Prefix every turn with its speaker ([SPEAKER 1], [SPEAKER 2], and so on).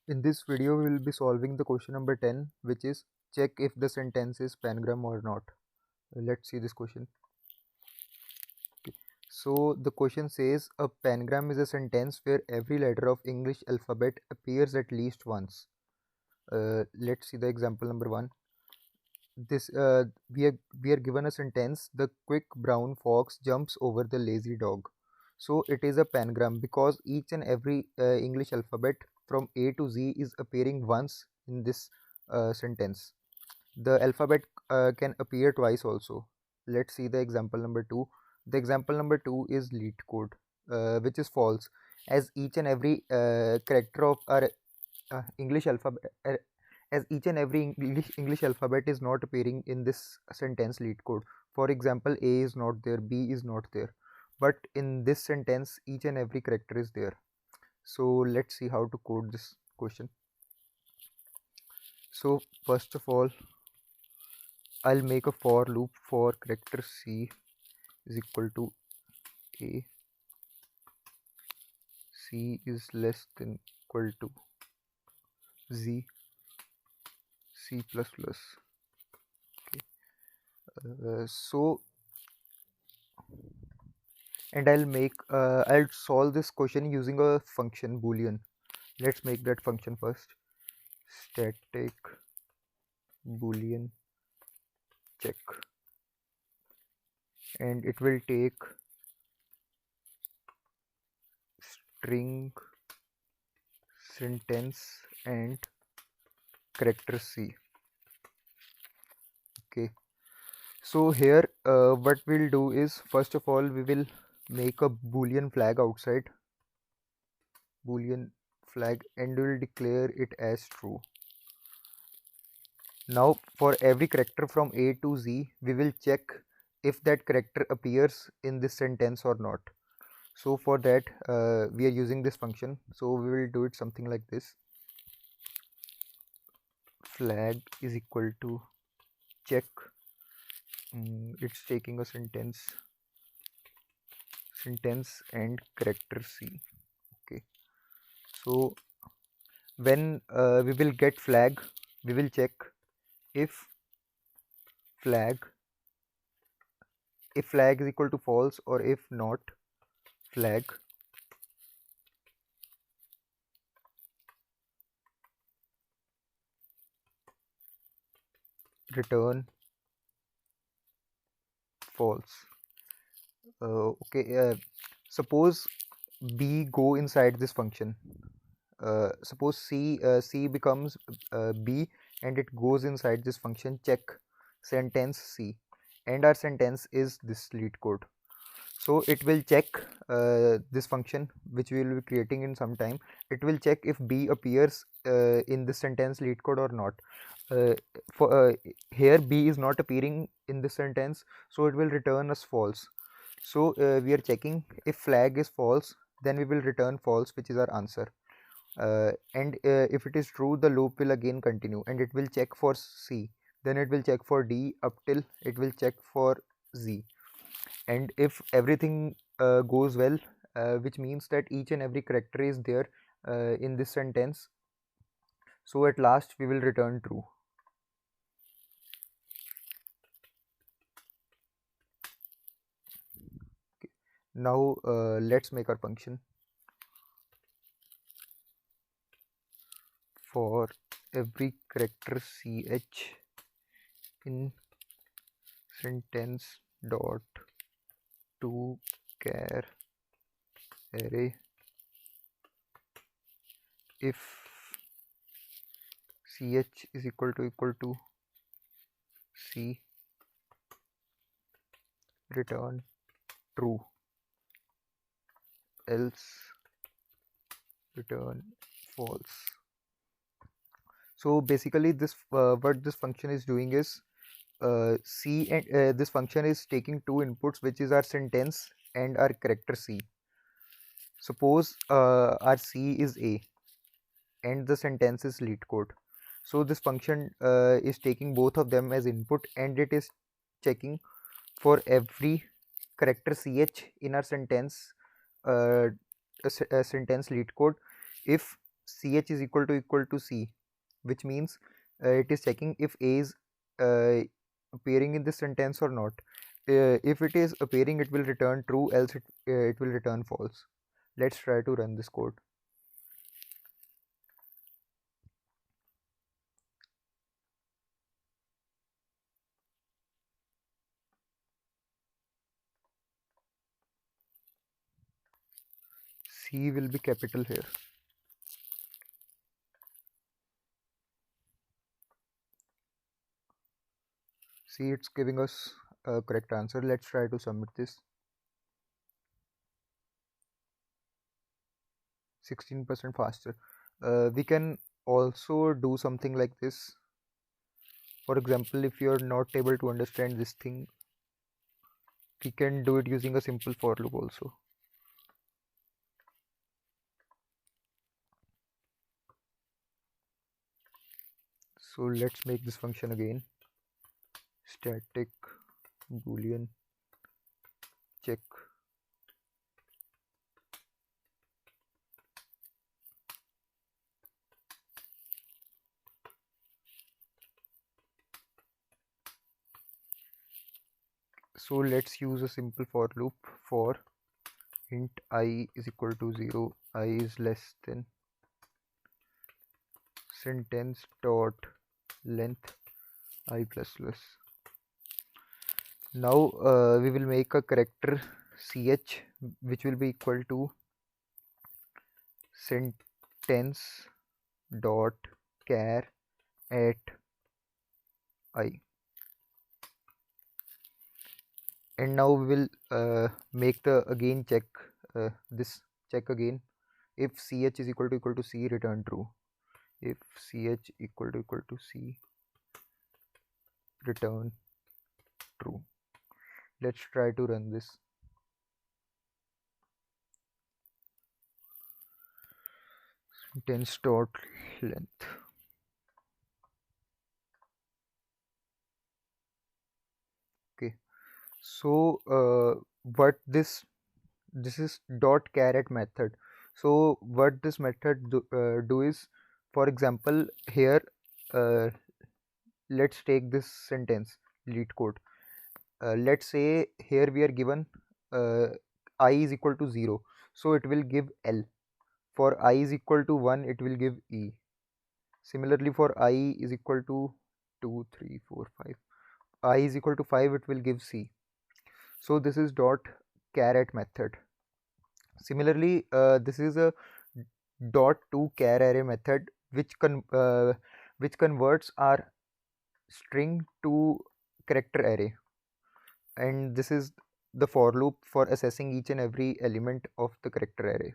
[SPEAKER 1] In this video, we will be solving the question number 10, which is check if the sentence is pangram or not. Let's see this question. So the question says a pangram is a sentence where every letter of English alphabet appears at least once. Let's see the example number 1. This we are given a sentence: the quick brown fox jumps over the lazy dog. So it is a pangram because each and every English alphabet from A to Z is appearing once in this sentence. The alphabet can appear twice also. Let's see the example number 2. The example number 2 is leet code, which is false, as each and every character of our English alphabet as each and every English alphabet is not appearing in this sentence lead code. For example, A is not there, B is not there, but in this sentence each and every character is there. So let's see how to code this question. So first of all, I'll make a for loop for character C is equal to A, C is less than equal to Z, C plus plus. So and I'll solve this question using a function boolean. Let's make that function first. Static boolean check, and it will take string, sentence and character C. Okay, so here what we'll do is, first of all, we will make a boolean flag outside, boolean flag, and we'll declare it as true. Now for every character from A to Z, we will check if that character appears in this sentence or not. So for that we are using this function. So we will do it something like this: flag is equal to check, it's taking a sentence and character C. Okay, so when we will get flag, we will check if flag is equal to false, or if not, flag return false. Okay, suppose B go inside this function. Suppose C becomes B and it goes inside this function check sentence C, and our sentence is this lead code. So it will check this function which we will be creating in some time. It will check if B appears in this sentence lead code or not. uh, for here B is not appearing in this sentence, so it will return us false. So we are checking if flag is false, then we will return false, which is our answer. And if it is true, the loop will again continue, and it will check for C, then it will check for D up till it will check for Z. And if everything goes well, which means that each and every character is there in this sentence, so at last we will return true. Okay. Now let's make our function. For every character ch in sentence dot to char array, if ch is equal to c, return true, else return false. So basically this what this function is doing is, C and this function is taking two inputs, which is our sentence and our character C. Suppose our C is A and the sentence is lead code. So this function is taking both of them as input, and it is checking for every character ch in our sentence, a sentence lead code, if ch is equal to c, which means it is checking if a is uh, appearing in this sentence or not. If it is appearing, it will return true, else it will return false. Let's try to run this code. C will be capital here. See, it's giving us a correct answer. Let's try to submit this. 16% faster. We can also do something like this. For example, if you're not able to understand this thing, we can do it using a simple for loop also. So let's make this function again. Static boolean check. So let's use a simple for loop for int I is equal to 0, I is less than sentence dot length I plus plus. Now we will make a character ch which will be equal to sentence dot char at I, and now we will make the again check this check again. If ch is equal to c, return true. If ch equal to c, return true. Let's try to run this. Sentence dot length. Okay, so what this is dot caret method. So what this method do is, for example, here let's take this sentence lead code. Let's say here we are given I is equal to 0, so it will give L. For I is equal to 1, it will give E. Similarly, for I is equal to 2, 3, 4, 5, I is equal to 5, it will give C. So this is dot caret method. Similarly, this is a dot to char array method which converts our string to character array, and this is the for loop for assessing each and every element of the character array.